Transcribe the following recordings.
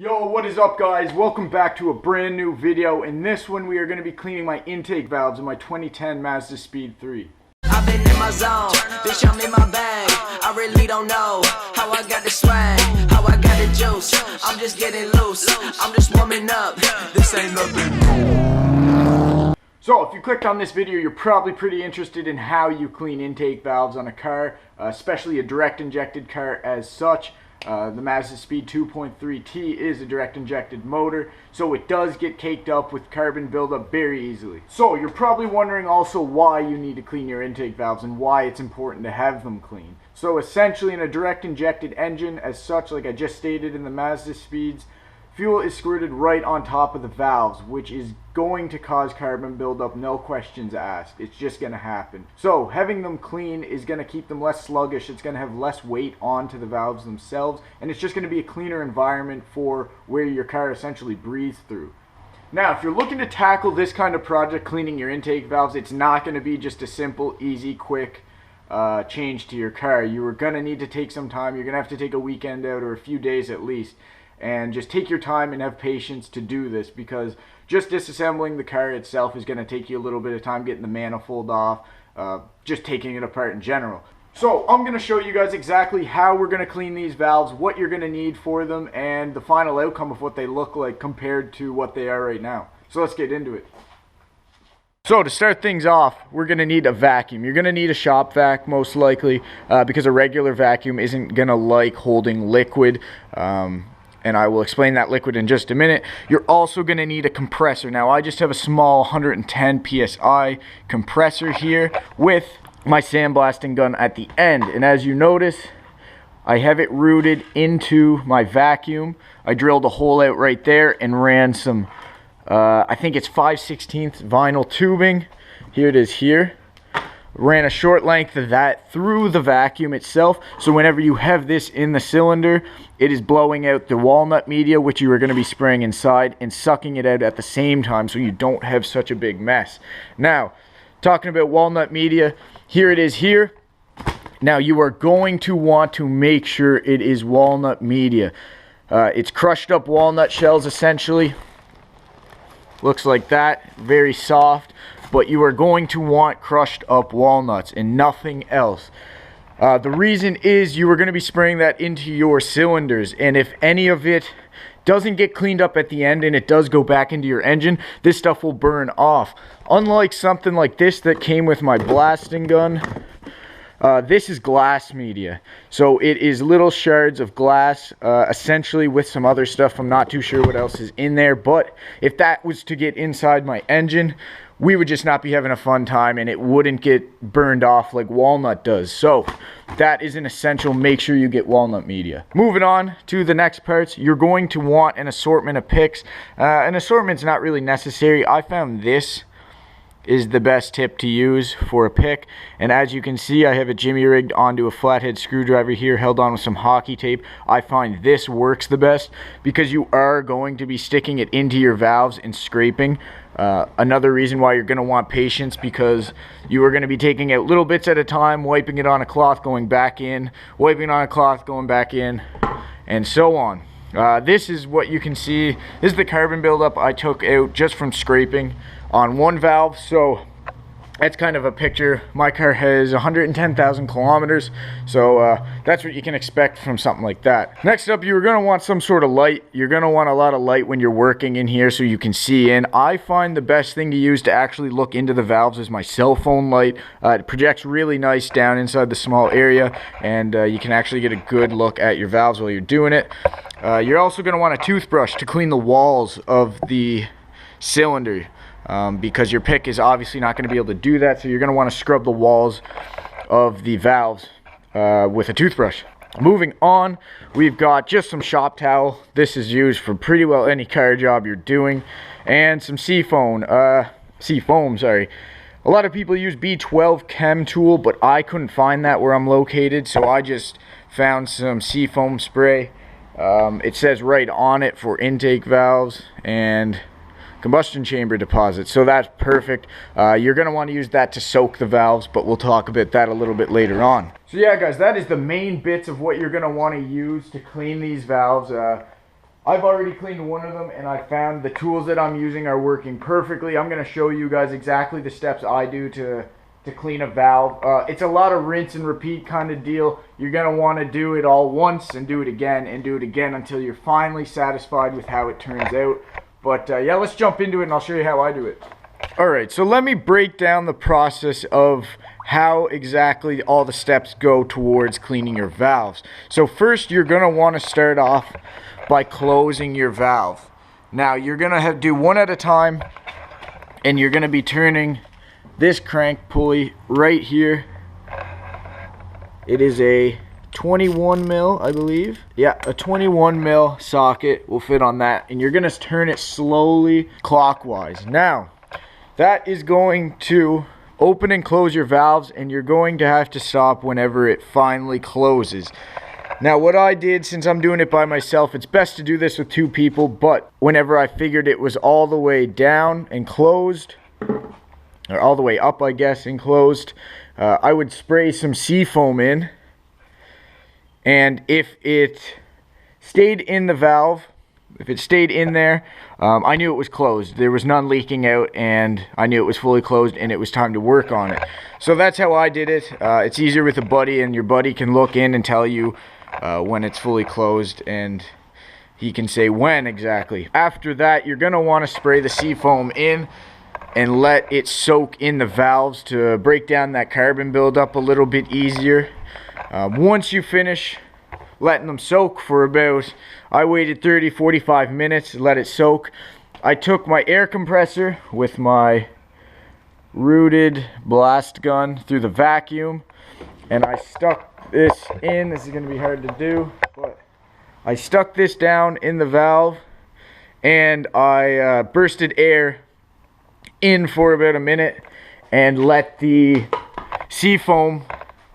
Yo, what is up guys? Welcome back to a brand new video. In this one we are going to be cleaning my intake valves in my 2010 Mazdaspeed 3. I've been in my zone, bitch, I'm in my bag. I really don't know how I got the swag, how I got the juice. I'm just getting loose, I'm just warming up. This ain't nothing. So if you clicked on this video, you're probably pretty interested in how you clean intake valves on a car, especially a direct injected car as such. The Mazdaspeed 2.3T is a direct injected motor, so it does get caked up with carbon buildup very easily. So you're probably wondering also why you need to clean your intake valves and why it's important to have them clean. So essentially in a direct injected engine as such, like I just stated in the Mazdaspeeds, fuel is squirted right on top of the valves, which is going to cause carbon buildup, no questions asked. It's just going to happen. So having them clean is going to keep them less sluggish. It's going to have less weight onto the valves themselves, and it's just going to be a cleaner environment for where your car essentially breathes through. Now, if you're looking to tackle this kind of project, cleaning your intake valves, it's not going to be just a simple, easy, quick change to your car. You are going to need to take some time. You're going to have to take a weekend out or a few days at least. And just take your time and have patience to do this, because just disassembling the car itself is going to take you a little bit of time, getting the manifold off, just taking it apart in general. So I'm going to show you guys exactly how we're going to clean these valves, what you're going to need for them, and the final outcome of what they look like compared to what they are right now. So let's get into it. So to start things off, we're going to need a vacuum. You're going to need a shop vac most likely, because a regular vacuum isn't going to like holding liquid. And I will explain that liquid in just a minute. You're also going to need a compressor. Now I just have a small 110 psi compressor here with my sandblasting gun at the end. And as you notice, I have it rooted into my vacuum. I drilled a hole out right there and ran some, I think it's 5/16 vinyl tubing. Here it is here. Ran a short length of that through the vacuum itself, so whenever you have this in the cylinder, it is blowing out the walnut media, which you are going to be spraying inside, and sucking it out at the same time, so you don't have such a big mess. Now, talking about walnut media, here it is here. Now you are going to want to make sure it is walnut media. It's crushed up walnut shells essentially. Looks like that, very soft. But you are going to want crushed up walnuts and nothing else. The reason is you are going to be spraying that into your cylinders, and if any of it doesn't get cleaned up at the end and it does go back into your engine, this stuff will burn off. Unlike something like this that came with my blasting gun, this is glass media. So it is little shards of glass, essentially with some other stuff. I'm not too sure what else is in there, but if that was to get inside my engine, we would just not be having a fun time, and it wouldn't get burned off like walnut does. So that is an essential. Make sure you get walnut media. Moving on to the next parts, you're going to want an assortment of picks. An assortment's not really necessary. I found this is the best tip to use for a pick, and as you can see, I have it jimmy rigged onto a flathead screwdriver here, held on with some hockey tape. I find this works the best because you are going to be sticking it into your valves and scraping. Another reason why you're going to want patience, because you are going to be taking out little bits at a time, wiping it on a cloth, going back in, wiping it on a cloth, going back in, and so on. This is what you can see. This is the carbon buildup I took out just from scraping on one valve. So that's kind of a picture. My car has 110,000 kilometers, so that's what you can expect from something like that. Next up, you're going to want some sort of light. You're going to want a lot of light when you're working in here so you can see in. I find the best thing to use to actually look into the valves is my cell phone light. It projects really nice down inside the small area, and you can actually get a good look at your valves while you're doing it. You're also going to want a toothbrush to clean the walls of the cylinder. Because your pick is obviously not going to be able to do that, so you're going to want to scrub the walls of the valves with a toothbrush. Moving on, we've got just some shop towel. This is used for pretty well any car job you're doing, and some seafoam. Sorry. A lot of people use B12 chem tool, but I couldn't find that where I'm located, so I just found some seafoam spray. It says right on it for intake valves and combustion chamber deposit, so that's perfect. You're going to want to use that to soak the valves, but we'll talk about that a little bit later on. So yeah guys, that is the main bits of what you're going to want to use to clean these valves. I've already cleaned one of them, and I found the tools that I'm using are working perfectly. I'm going to show you guys exactly the steps I do to clean a valve. It's a lot of rinse and repeat kind of deal. You're going to want to do it all once and do it again and do it again until you're finally satisfied with how it turns out. But yeah, let's jump into it and I'll show you how I do it. Alright, so let me break down the process of how exactly all the steps go towards cleaning your valves. So first, you're going to want to start off by closing your valve. Now, you're going to do one at a time, and you're going to be turning this crank pulley right here. It is a 21 mil, I believe. Yeah, a 21 mil socket will fit on that, and you're going to turn it slowly clockwise. Now, that is going to open and close your valves, and you're going to have to stop whenever it finally closes. Now, what I did, since I'm doing it by myself, it's best to do this with two people, but whenever I figured it was all the way down and closed, or all the way up, I guess, and closed, I would spray some seafoam in, and if it stayed in the valve, if it stayed in there, I knew it was closed. There was none leaking out, and I knew it was fully closed, and it was time to work on it. So that's how I did it. It's easier with a buddy, and your buddy can look in and tell you when it's fully closed, and he can say when exactly. After that, you're going to want to spray the seafoam in and let it soak in the valves to break down that carbon buildup a little bit easier. Once you finish letting them soak for about, I waited 30-45 minutes to let it soak. I took my air compressor with my rooted blast gun through the vacuum, and I stuck this in. This is going to be hard to do, but I stuck this down in the valve, and I bursted air in for about a minute and let the seafoam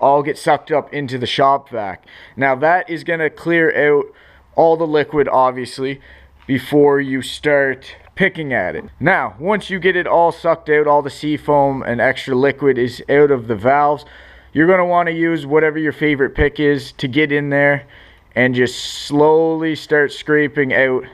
all get sucked up into the shop vac. Now that is going to clear out all the liquid, obviously, before you start picking at it. Now, once you get it all sucked out, all the seafoam and extra liquid is out of the valves, you're going to want to use whatever your favorite pick is to get in there and just slowly start scraping out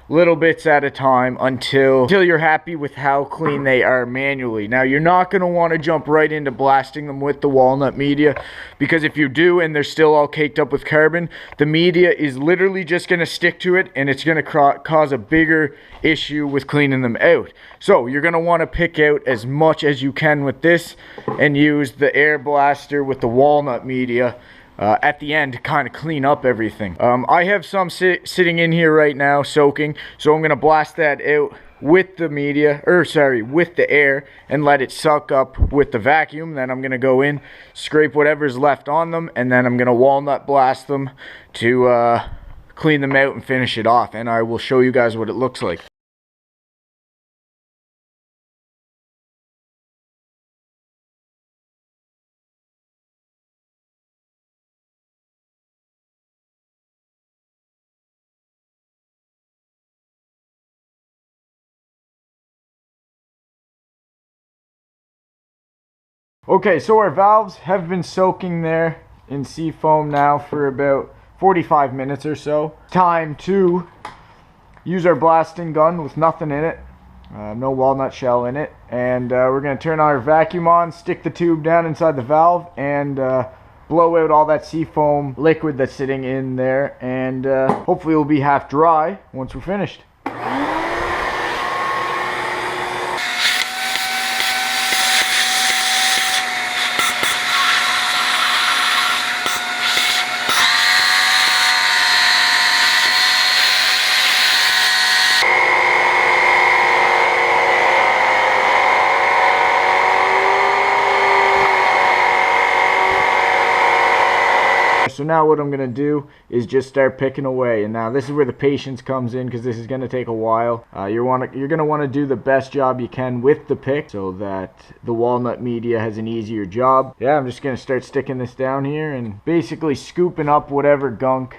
little bits at a time until you're happy with how clean they are manually. Now, you're not going to want to jump right into blasting them with the walnut media, because if you do and they're still all caked up with carbon, the media is literally just going to stick to it, and it's going to cause a bigger issue with cleaning them out. So you're going to want to pick out as much as you can with this and use the air blaster with the walnut media at the end to kind of clean up everything. I have some sitting in here right now soaking, so I'm going to blast that out with the media, with the air, and let it suck up with the vacuum. Then I'm going to go in, scrape whatever's left on them, and then I'm going to walnut blast them to clean them out and finish it off, and I will show you guys what it looks like. Okay, so our valves have been soaking there in seafoam now for about 45 minutes or so. Time to use our blasting gun with nothing in it, no walnut shell in it, and we're going to turn our vacuum on, stick the tube down inside the valve, and blow out all that seafoam liquid that's sitting in there, and hopefully it'll be half dry once we're finished. So now what I'm going to do is just start picking away, and now this is where the patience comes in, because this is going to take a while. You're going to want to do the best job you can with the pick so that the walnut media has an easier job. Yeah, I'm just going to start sticking this down here and basically scooping up whatever gunk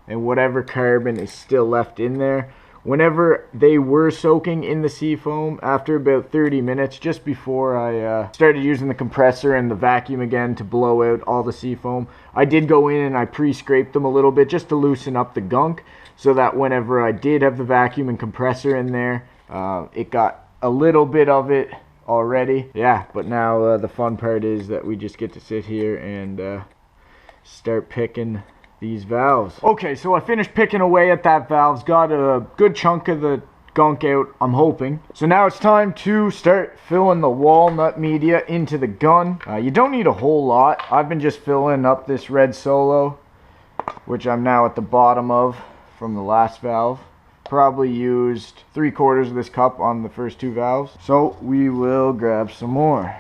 and whatever carbon is still left in there. Whenever they were soaking in the seafoam, after about 30 minutes, just before I started using the compressor and the vacuum again to blow out all the seafoam, I did go in and I pre-scraped them a little bit just to loosen up the gunk. so that whenever I did have the vacuum and compressor in there, it got a little bit of it already. Yeah, but now the fun part is that we just get to sit here and start picking these valves. Okay, so I finished picking away at that valves, got a good chunk of the gunk out, I'm hoping. So now it's time to start filling the walnut media into the gun. You don't need a whole lot. I've been just filling up this red Solo, which I'm now at the bottom of from the last valve. Probably used 3/4 of this cup on the first two valves. So we will grab some more.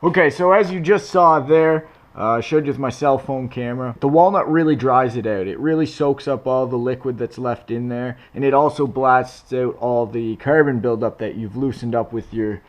Okay, so as you just saw there, I showed you with my cell phone camera, the walnut really dries it out. It really soaks up all the liquid that's left in there, and it also blasts out all the carbon buildup that you've loosened up with your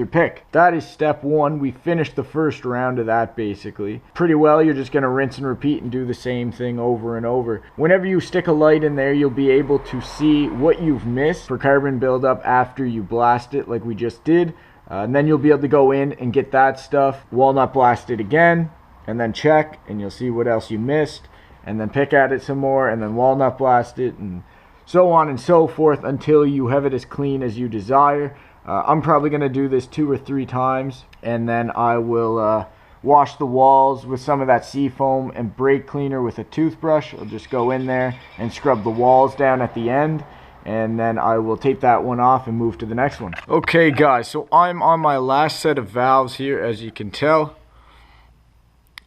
pick. That is step one. We finished the first round of that basically. Pretty well, you're just going to rinse and repeat and do the same thing over and over. Whenever you stick a light in there, you'll be able to see what you've missed for carbon buildup after you blast it like we just did. And then you'll be able to go in and get that stuff, walnut blast it again, and then check, and you'll see what else you missed, and then pick at it some more, and then walnut blast it, and so on and so forth until you have it as clean as you desire. I'm probably going to do this 2 or 3 times, and then I will wash the walls with some of that seafoam and brake cleaner with a toothbrush. I'll just go in there and scrub the walls down at the end, and then I will tape that one off and move to the next one. Okay guys, so I'm on my last set of valves here, as you can tell.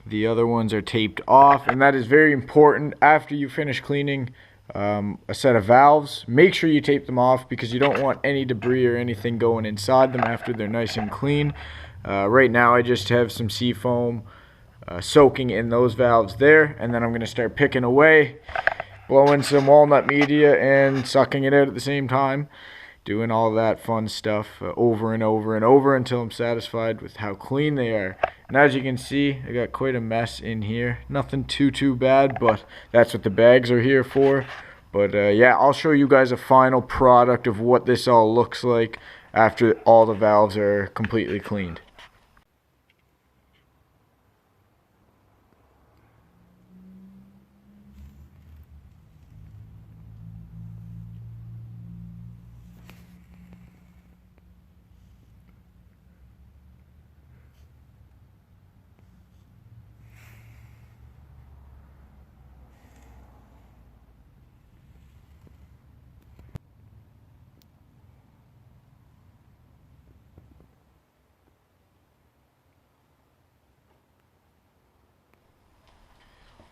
The other ones are taped off, and that is very important. After you finish cleaning a set of valves, make sure you tape them off because you don't want any debris or anything going inside them after they're nice and clean. Right now I just have some seafoam soaking in those valves there, and then I'm going to start picking away, blowing some walnut media and sucking it out at the same time, doing all that fun stuff over and over and over until I'm satisfied with how clean they are. And as you can see, I got quite a mess in here. Nothing too bad, but that's what the bags are here for. But yeah, I'll show you guys a final product of what this all looks like after all the valves are completely cleaned.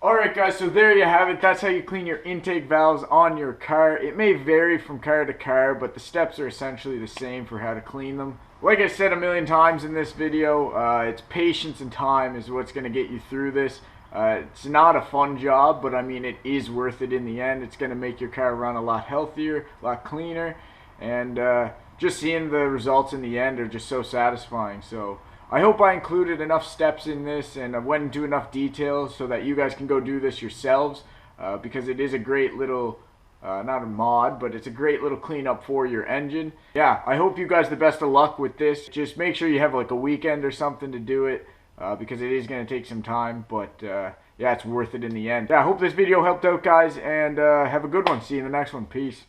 Alright guys, so there you have it. That's how you clean your intake valves on your car. It may vary from car to car, but the steps are essentially the same for how to clean them. Like I said a million times in this video, it's patience and time is what's going to get you through this. It's not a fun job, but I mean it is worth it in the end. It's going to make your car run a lot healthier, a lot cleaner, and just seeing the results in the end are just so satisfying. So I hope I included enough steps in this and I went into enough detail so that you guys can go do this yourselves, because it is a great little, not a mod, but it's a great little cleanup for your engine. Yeah, I hope you guys the best of luck with this. Just make sure you have like a weekend or something to do it, because it is going to take some time. But yeah, it's worth it in the end. Yeah, I hope this video helped out, guys, and have a good one. See you in the next one. Peace.